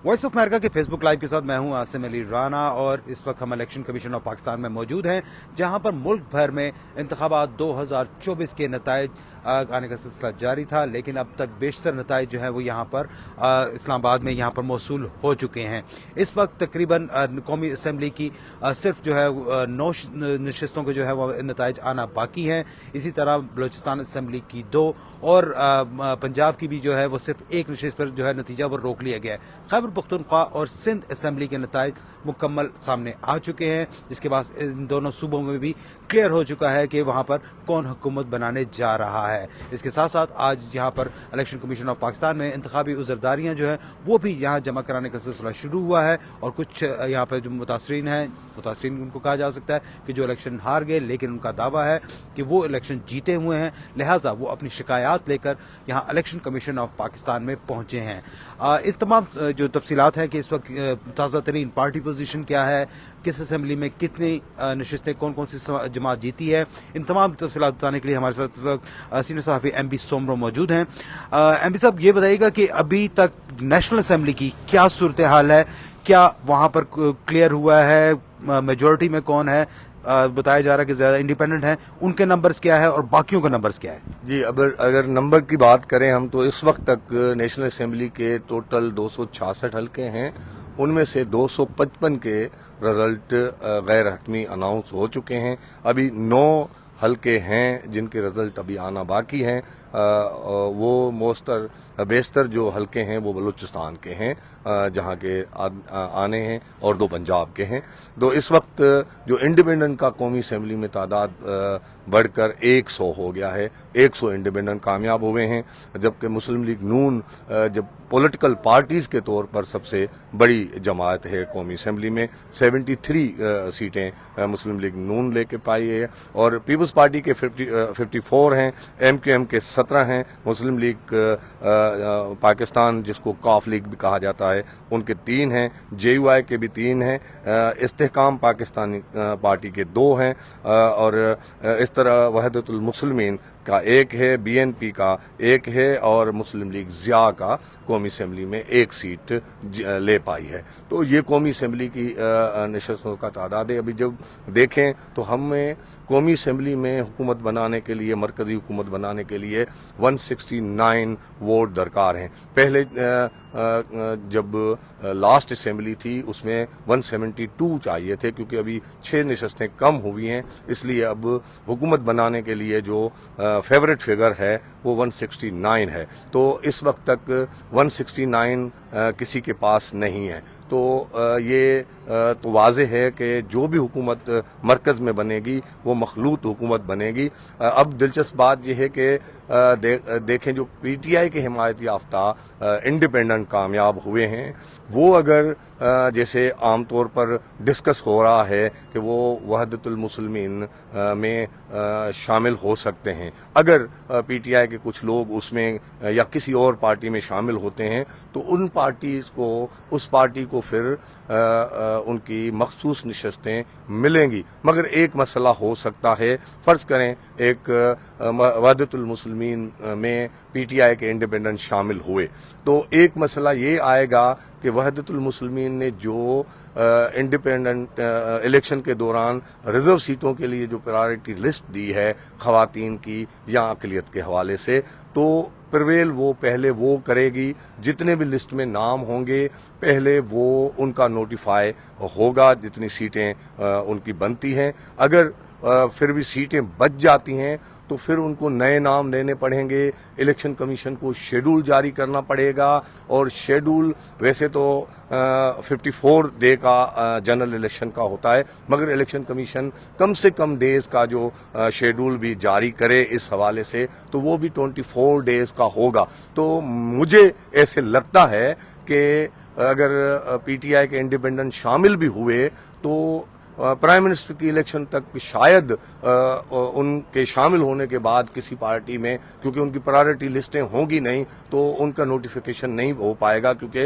Voice of America के Facebook live के साथ मैं हूं आसिम अली राना और इस वक्त हम इलेक्शन कमीशन ऑफ पाकिस्तान में मौजूद हैं, जहां पर मुल्क भर में इंतखाबात 2024 के नताइज आने का सिलसिला जारी था, लेकिन अब तक बेशतर नताइज जो है वो यहाँ पर इस्लामाबाद में यहाँ पर मौसूल हो चुके हैं। इस वक्त तकरीबन कौमी असम्बली की सिर्फ जो है 9 नशिस्तों के जो है वो नताइज आना बाकी हैं। इसी तरह बलूचिस्तान असम्बली की 2 और पंजाब की भी जो है वो सिर्फ 1 नशिस्त पर जो है नतीजा वो रोक लिया गया है। खैबर पख्तूनख्वा और सिंध असम्बली के नताइज मुकम्मल सामने आ चुके हैं, जिसके बाद इन दोनों सूबों में भी क्लियर हो चुका है कि वहाँ पर कौन हुकूमत बनाने जा रहा है। इसके साथ साथ आज यहाँ पर इलेक्शन कमीशन ऑफ पाकिस्तान में इंतखाबी उज़रदारियाँ जो है वो भी यहाँ जमा कराने का सिलसिला शुरू हुआ है और कुछ यहाँ पर जो मुतासरीन हैं, मुतासरीन उनको कहा जा सकता है कि जो इलेक्शन हार गए, लेकिन उनका दावा है कि वो इलेक्शन जीते हुए हैं, लिहाजा वो अपनी शिकायत लेकर यहाँ इलेक्शन कमीशन ऑफ पाकिस्तान में पहुँचे हैं। इस तमाम जो तफसीलात है कि इस वक्त ताज़ा तरीन पार्टी पोजीशन क्या है, किस असेंबली में कितनी नशिस्तें कौन कौन सी जमात जीती है, इन तमाम तफसीलात बताने के लिए हमारे साथ इस वक्त सीनियर सहाफ़ी एम बी सोमरो मौजूद हैं। एम बी साहब, ये बताइएगा कि अभी तक नेशनल असेंबली की क्या सूरत हाल है, क्या वहाँ पर क्लियर हुआ है, मेजॉरिटी में कौन है, बताया जा रहा है कि ज़्यादा इंडिपेंडेंट हैं, उनके नंबर्स क्या है और बाकियों का नंबर्स क्या है? जी, अगर नंबर की बात करें हम तो इस वक्त तक नेशनल असेंबली के टोटल 266 हल्के हैं, उनमें से 255 के रिजल्ट गैर हतमी अनाउंस हो चुके हैं। अभी 9 हल्के हैं जिनके रिजल्ट अभी आना बाकी हैं। वो बेशतर जो हल्के हैं वो बलूचिस्तान के हैं, जहां के आने हैं, और 2 पंजाब के हैं। तो इस वक्त जो इंडिपेंडेंट का कौमी असेंबली में तादाद बढ़कर 100 हो गया है। 100 इंडिपेंडेंट कामयाब हुए हैं, जबकि मुस्लिम लीग नून जब पॉलिटिकल पार्टीज के तौर पर सबसे बड़ी जमात है कौमी असेंबली में, 73 सीटें मुस्लिम लीग नून लेके पाई है, और पीपल्स पार्टी के 54 हैं, MQM के 17 हैं, मुस्लिम लीग पाकिस्तान जिसको काफ लीग भी कहा जाता है उनके 3 हैं, JUI के भी 3 हैं, इस्तेहकाम पाकिस्तानी पार्टी के 2 हैं, और इस तरह वहदतुल मुस्लिमीन का 1 है, BNP का 1 है, और मुस्लिम लीग ज़िया का कौमी असेंबली में 1 सीट ले पाई है। तो ये कौमी असेंबली की नशस्तों का तादाद है। अभी जब देखें तो हमें कौमी असेंबली में हुकूमत बनाने के लिए, मरकजी हुकूमत बनाने के लिए 169 वोट दरकार हैं। पहले जब लास्ट असेंबली थी उसमें 172 चाहिए थे, क्योंकि अभी 6 नशस्तें कम हुई हैं, इसलिए अब हुकूमत बनाने के लिए जो फेवरेट फिगर है वो 169 है। तो इस वक्त तक 169 किसी के पास नहीं है। तो ये तो वाज़ेह है कि जो भी हुकूमत मरकज़ में बनेगी वो मखलूत हुकूमत बनेगी। अब दिलचस्प बात यह है कि देखें जो PTI के हिमायत याफ्ता इंडिपेंडेंट कामयाब हुए हैं, वो अगर जैसे आम तौर पर डिस्कस हो रहा है कि वो वहदतुल मुस्लिमीन में शामिल हो सकते हैं, अगर PTI के कुछ लोग उसमें या किसी और पार्टी में शामिल होते हैं तो उस पार्टी को फिर उनकी मखसूस नशस्तें मिलेंगी। मगर एक मसला हो सकता है, फर्ज करें एक वहदतुल मुस्लिमीन में PTI के इंडिपेंडेंट शामिल हुए, तो एक मसला ये आएगा कि वहदतुल मुस्लिमीन ने जो इंडिपेंडेंट इलेक्शन के दौरान रिजर्व सीटों के लिए जो प्रायोरिटी लिस्ट दी है खवातीन की या अक़लियत के हवाले से, तो प्रिवेल वो पहले वो करेगी, जितने भी लिस्ट में नाम होंगे पहले वो उनका नोटिफाई होगा जितनी सीटें उनकी बनती हैं। अगर फिर भी सीटें बच जाती हैं तो फिर उनको नए नाम देने पड़ेंगे, इलेक्शन कमीशन को शेड्यूल जारी करना पड़ेगा, और शेड्यूल वैसे तो 54 डे का जनरल इलेक्शन का होता है, मगर इलेक्शन कमीशन कम से कम डेज का जो शेड्यूल भी जारी करे इस हवाले से, तो वो भी 24 डेज का होगा। तो मुझे ऐसे लगता है कि अगर PTI के इंडिपेंडेंट शामिल भी हुए तो प्राइम मिनिस्टर की इलेक्शन तक शायद उनके शामिल होने के बाद किसी पार्टी में, क्योंकि उनकी प्रायोरिटी लिस्टें होंगी नहीं तो उनका नोटिफिकेशन नहीं हो पाएगा, क्योंकि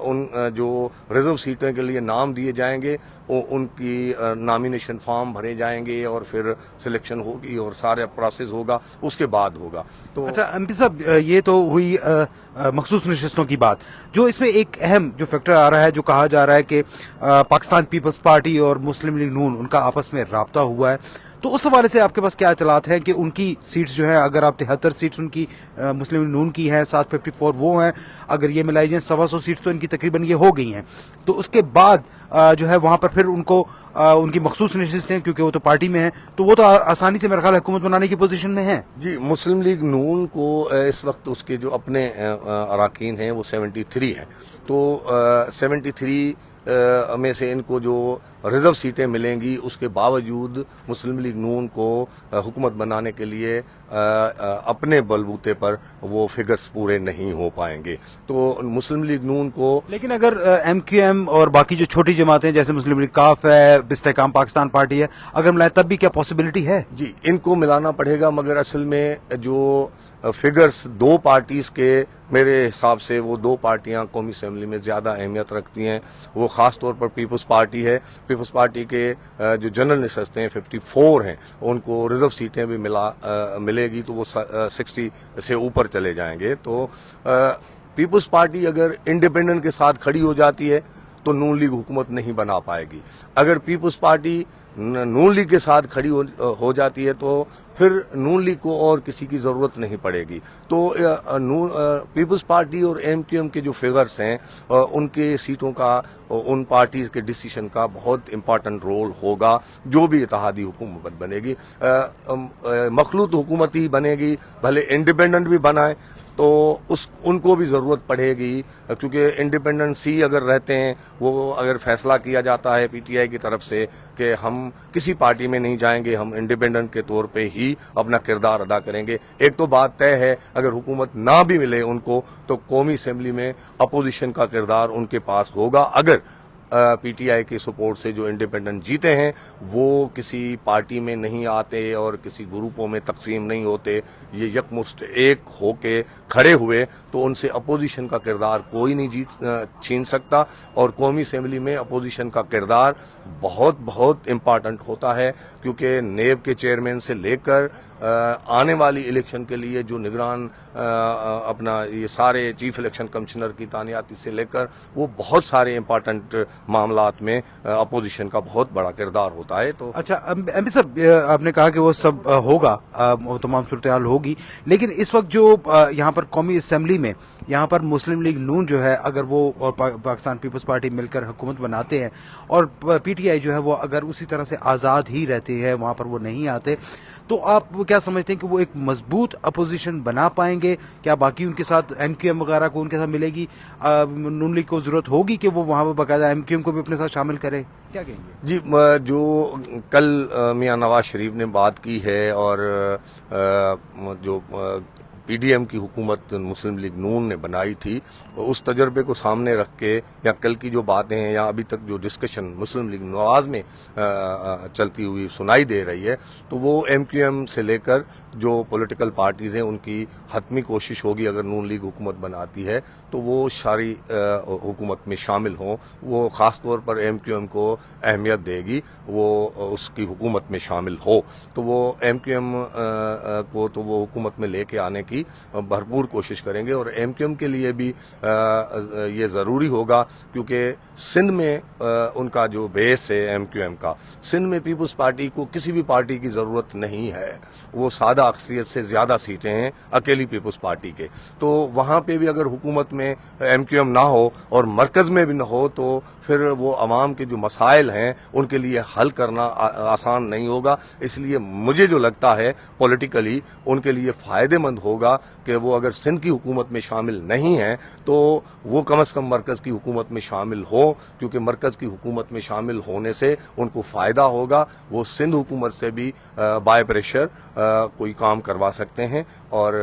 उन जो रिजर्व सीटें के लिए नाम दिए जाएंगे उनकी नॉमिनेशन फॉर्म भरे जाएंगे और फिर सिलेक्शन होगी और सारा प्रोसेस होगा, उसके बाद होगा। तो अच्छा एमपी साहब, ये तो हुई मखसूस नशिस्तों की बात। जो इसमें एक अहम जो फैक्टर आ रहा है, जो कहा जा रहा है कि पाकिस्तान पीपल्स पार्टी और मुस्लिम लीग नून उनका आपस में राब्ता हुआ है, तो उस हवाले से आपके पास क्या इतलात हैं कि उनकी सीट्स जो है, अगर आप 73 सीट्स उनकी मुस्लिम लीग नून की हैं, 754 वो हैं, अगर ये मिलाई जाए 125 सीट्स तो इनकी तकरीबन ये हो गई हैं, तो उसके बाद जो है वहां पर फिर उनको उनकी मखसूस नशिस्तें, क्योंकि वो तो पार्टी में है, तो वो तो आसानी से मेरे ख्याल हुकूमत बनाने की पोजीशन में है। जी, मुस्लिम लीग नून को इस वक्त उसके जो अपने अराकीन हैं वो 73 हैं, तो 73 में से इनको जो रिजर्व सीटें मिलेंगी, उसके बावजूद मुस्लिम लीग नून को हुकूमत बनाने के लिए अपने बलबूते पर वो फिगर्स पूरे नहीं हो पाएंगे। तो मुस्लिम लीग नून को, लेकिन अगर एमक्यूएम और बाकी जो छोटी जमातें जैसे मुस्लिम लीग काफ है, इस्तेहकाम पाकिस्तान पार्टी है, अगर मिलाए तब भी क्या पॉसिबिलिटी है? जी, इनको मिलाना पड़ेगा, मगर असल में जो फिगर्स दो पार्टीज के, मेरे हिसाब से वो दो पार्टियां कौमी असेंबली में ज्यादा अहमियत रखती हैं। वो खास तौर पर पीपल्स पार्टी है। पीपल्स पार्टी के जो जनरल नशस्तें हैं 54 हैं, उनको रिजर्व सीटें भी मिलेगी तो वो 60 से ऊपर चले जाएंगे। तो पीपल्स पार्टी अगर इंडिपेंडेंट के साथ खड़ी हो जाती है तो नून लीग हुकूमत नहीं बना पाएगी। अगर पीपल्स पार्टी नून लीग के साथ खड़ी हो जाती है तो फिर नून लीग को और किसी की जरूरत नहीं पड़ेगी। तो पीपल्स पार्टी और एमक्यूएम के जो फिगर्स हैं उनके सीटों का, उन पार्टीज के डिसीजन का बहुत इंपॉर्टेंट रोल होगा। जो भी इत्तेहादी हुकूमत बनेगी, मखलूत हुकूमत ही बनेगी, भले इंडिपेंडेंट भी बनाए तो उनको भी जरूरत पड़ेगी, क्योंकि इंडिपेंडेंसी अगर रहते हैं, वो अगर फैसला किया जाता है पीटीआई की तरफ से कि हम किसी पार्टी में नहीं जाएंगे, हम इंडिपेंडेंट के तौर पे ही अपना किरदार अदा करेंगे, एक तो बात तय है अगर हुकूमत ना भी मिले उनको तो कौमी असेंबली में अपोजिशन का किरदार उनके पास होगा। अगर पीटीआई के सपोर्ट से जो इंडिपेंडेंट जीते हैं वो किसी पार्टी में नहीं आते और किसी ग्रुपों में तकसीम नहीं होते, ये यकमुश्त एक होके खड़े हुए, तो उनसे अपोजिशन का किरदार कोई नहीं छीन सकता। और कौमी असेंबली में अपोजिशन का किरदार बहुत बहुत इम्पॉर्टेंट होता है, क्योंकि नेब के चेयरमैन से लेकर आने वाली इलेक्शन के लिए जो निगरान अपना ये सारे चीफ इलेक्शन कमिश्नर की तानियाती से लेकर वो बहुत सारे इम्पॉर्टेंट मामलात में अपोजिशन का बहुत बड़ा किरदार होता है। तो अच्छा एमपी साहब, आपने कहा कि वो सब होगा, वो तमाम सूरत हाल होगी, लेकिन इस वक्त जो यहाँ पर कौमी असेंबली में यहाँ पर मुस्लिम लीग नून जो है, अगर वो और पाकिस्तान पीपल्स पार्टी मिलकर हुकूमत बनाते हैं और पीटीआई जो है वो अगर उसी तरह से आज़ाद ही रहती है, वहाँ पर वो नहीं आते, तो आप क्या समझते हैं कि वो एक मजबूत अपोजिशन बना पाएंगे? क्या बाकी उनके साथ एमक्यूएम वगैरह को उनके साथ मिलेगी? नून लीग को जरूरत होगी कि वो वहाँ पर बाकायदा एमक्यूएम को भी अपने साथ शामिल करे? क्या कहेंगे? जी, जो कल मियां नवाज शरीफ ने बात की है और जो पीडीएम की हुकूमत मुस्लिम लीग नून ने बनाई थी, उस तजर्बे को सामने रख के या कल की जो बातें हैं या अभी तक जो डिस्कशन मुस्लिम लीग नवाज में चलती हुई सुनाई दे रही है, तो वो एमक्यूएम से लेकर जो पॉलिटिकल पार्टीज हैं उनकी हतमी कोशिश होगी, अगर नून लीग हुकूमत बनाती है तो वो सारी हुकूमत में शामिल हों। वो खास तौर पर एमक्यूएम को अहमियत देगी, वो उसकी हुकूमत में शामिल हो, तो वो एमक्यूएम को तो वो हुकूमत में लेके आने की भरपूर कोशिश करेंगे। और एमक्यूएम के लिए भी ये जरूरी होगा, क्योंकि सिंध में उनका जो बेस है एमक्यूएम का, सिंध में पीपल्स पार्टी को किसी भी पार्टी की जरूरत नहीं है, वो सादा अक्सरियत से ज्यादा सीटें हैं अकेली पीपल्स पार्टी के। तो वहां पे भी अगर हुकूमत में एमक्यूएम ना हो और मरकज में भी ना हो तो फिर वो अवाम के जो मसाइल हैं उनके लिए हल करना आसान नहीं होगा। इसलिए मुझे जो लगता है पॉलिटिकली उनके लिए फायदेमंद होगा ہوگا کہ وہ اگر سندھ کی حکومت میں شامل نہیں ہیں تو وہ کم از کم مرکز کی حکومت میں شامل ہوں، کیونکہ مرکز کی حکومت میں شامل ہونے سے ان کو فائدہ ہوگا، وہ سندھ حکومت سے بھی بائی پریشر کوئی کام کروا سکتے ہیں اور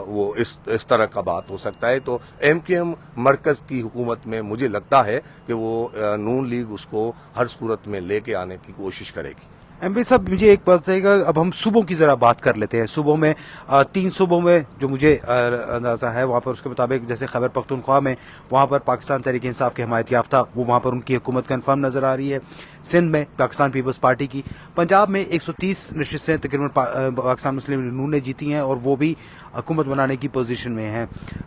وہ اس طرح کا بات ہو سکتا ہے۔ تو ایم کیو ایم مرکز کی حکومت میں مجھے لگتا ہے کہ وہ نون لیگ اس کو ہر صورت میں لے کے آنے کی کوشش کرے گی۔ ایم پی صاحب مجھے ایک بات بتائیے گا، اب ہم صوبوں کی ذرا بات کر لیتے ہیں۔ صوبوں میں 3 صوبوں میں جو مجھے اندازہ ہے وہاں پر اس کے مطابق جیسے خیبر پختونخوا میں وہاں پر پاکستان تحریک انصاف کی حمایت یافتہ وہ وہاں پر ان کی حکومت کنفرم نظر آ رہی ہے، سندھ میں پاکستان پیپلز پارٹی کی، پنجاب میں 130 نشستیں تقریباً پاکستان مسلم لیگ نون نے جیتی ہیں اور وہ بھی حکومت بنانے کی پوزیشن میں ہیں۔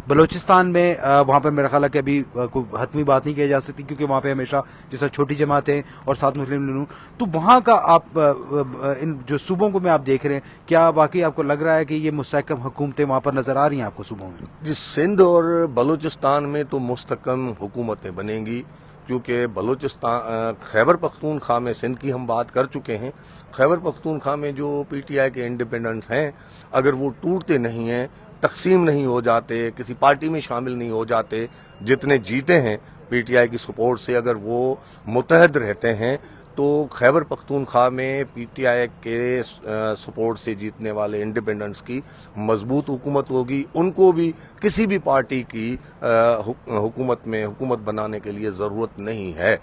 بلوچستان میں وہاں پر میرا خیال ہے کہ ابھی کوئی حتمی بات نہیں کی جا سکتی کیونکہ وہاں پہ ہمیشہ جیسا چھوٹی جماعتیں اور ساتھ مسلم لیگ نون، تو وہاں کا آپ ان جو صوبوں کو میں آپ دیکھ رہے ہیں، کیا واقعی آپ کو لگ رہا ہے کہ یہ مستحکم حکومتیں وہاں پر نظر آ رہی ہیں آپ کو صوبوں میں؟ جی، سندھ اور بلوچستان میں تو مستحکم حکومتیں بنیں گی، کیونکہ بلوچستان خیبر پختونخوا میں سندھ کی ہم بات کر چکے ہیں۔ خیبر پختونخوا میں جو پی ٹی آئی کے انڈیپینڈنٹس ہیں، اگر وہ ٹوٹتے نہیں ہیں، تقسیم نہیں ہو جاتے، کسی پارٹی میں شامل نہیں ہو جاتے، جتنے جیتے ہیں پی ٹی آئی کی سپورٹ سے اگر وہ متحد رہتے ہیں تو خیبر پختونخوا میں پی ٹی آئی کے سپورٹ سے جیتنے والے انڈیپینڈنٹس کی مضبوط حکومت ہوگی، ان کو بھی کسی بھی پارٹی کی حکومت بنانے کے لیے ضرورت نہیں ہے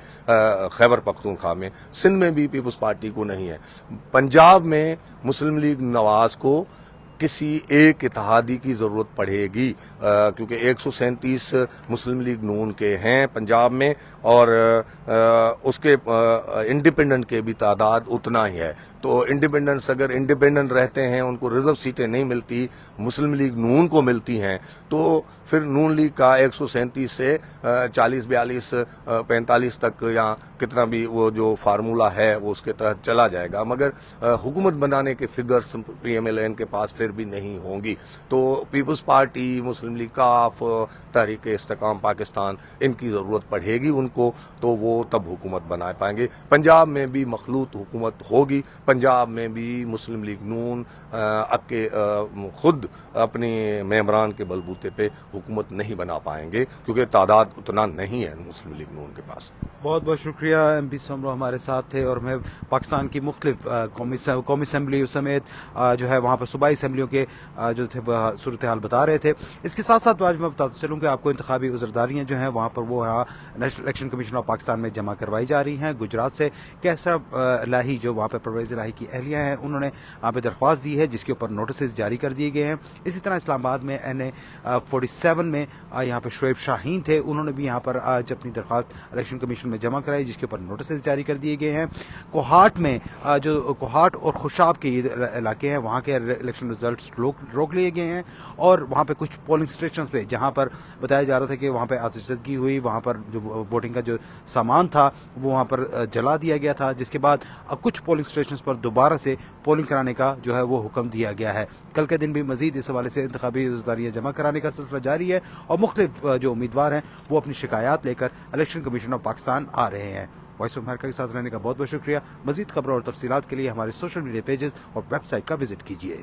خیبر پختونخوا میں۔ سندھ میں بھی پیپلز پارٹی کو نہیں ہے۔ پنجاب میں مسلم لیگ نواز کو کسی ایک اتحادی کی ضرورت پڑے گی، کیونکہ 137 مسلم لیگ نون کے ہیں پنجاب میں اور اس کے انڈیپینڈنٹ کے بھی تعداد اتنا ہی ہے۔ تو انڈیپینڈنٹس اگر انڈیپینڈنٹ رہتے ہیں، ان کو ریزرو سیٹیں نہیں ملتی، مسلم لیگ نون کو ملتی ہیں، تو پھر نون لیگ کا 137 سے 40 42 45 تک یا کتنا بھی وہ جو فارمولا ہے وہ اس کے تحت چلا جائے گا، مگر حکومت بنانے کے figures P M L N کے پاس پھر بھی نہیں ہوں گی۔ تو پیپلز پارٹی، مسلم لیگ کاف، تحریک استحکام پاکستان، ان کی ضرورت پڑے گی ان کو، تو وہ تب حکومت بنا پائیں گے۔ پنجاب میں بھی مخلوط حکومت ہوگی، پنجاب میں بھی مسلم لیگ نون خود اپنی ممبران کے بلبوتے پہ حکومت نہیں بنا پائیں گے، کیونکہ تعداد اتنا نہیں ہے مسلم لیگ نون کے پاس۔ بہت بہت شکریہ ایم پی سمرو ہمارے ساتھ تھے، اور میں پاکستان کی مختلف قومی اسمبلی سمیت جو ہے وہاں پر صوبائی اسمبلیوں کے جو تھے صورتحال بتا رہے تھے۔ اس کے ساتھ ساتھ آج میں بتاتا چلوں کہ آپ کو انتخابی عذرداریاں جو ہیں وہاں پر وہ national election commission of Pakistan میں جمع کروائی جا رہی ہیں۔ گجرات سے کیسر الہی جو وہاں پہ پرویز الہی کی اہلیہ ہیں، انہوں نے وہاں پہ درخواست دی ہے جس کے اوپر نوٹسز جاری کر دیے گئے ہیں۔ اسی طرح اسلام آباد میں NA 47 میں یہاں پہ شعیب شاہین تھے، انہوں نے بھی یہاں پر آج اپنی درخواست الیکشن کمیشن میں جمع کرائی جس کے اوپر نوٹسز جاری کر دیے گئے ہیں۔ کوہاٹ میں جو کوہاٹ اور خوشاب کے علاقے ہیں وہاں کے الیکشن ریزلٹس روک لیے گئے ہیں، اور وہاں پہ کچھ پولنگ اسٹیشنز پہ جہاں پر بتایا جا رہا تھا کہ وہاں پہ آتش زدگی ہوئی، وہاں پر جو ووٹنگ کا جو سامان تھا وہ وہاں پر جلا دیا گیا تھا، جس کے بعد اب کچھ پولنگ اسٹیشنز پر دوبارہ سے پولنگ کرانے کا جو ہے وہ حکم دیا گیا ہے۔ کل کے دن بھی مزید اس حوالے سے انتخابی عذرداریاں جمع کرانے کا سلسلہ جاری ہے، اور مختلف جو امیدوار ہیں وہ اپنی شکایات لے کر الیکشن کمیشن آف پاکستان آ رہے ہیں۔ وائس آف امریکہ کے ساتھ رہنے کا بہت بہت شکریہ۔ مزید خبروں اور تفصیلات کے لیے ہمارے سوشل میڈیا پیجز اور ویب سائٹ کا وزٹ کیجیے۔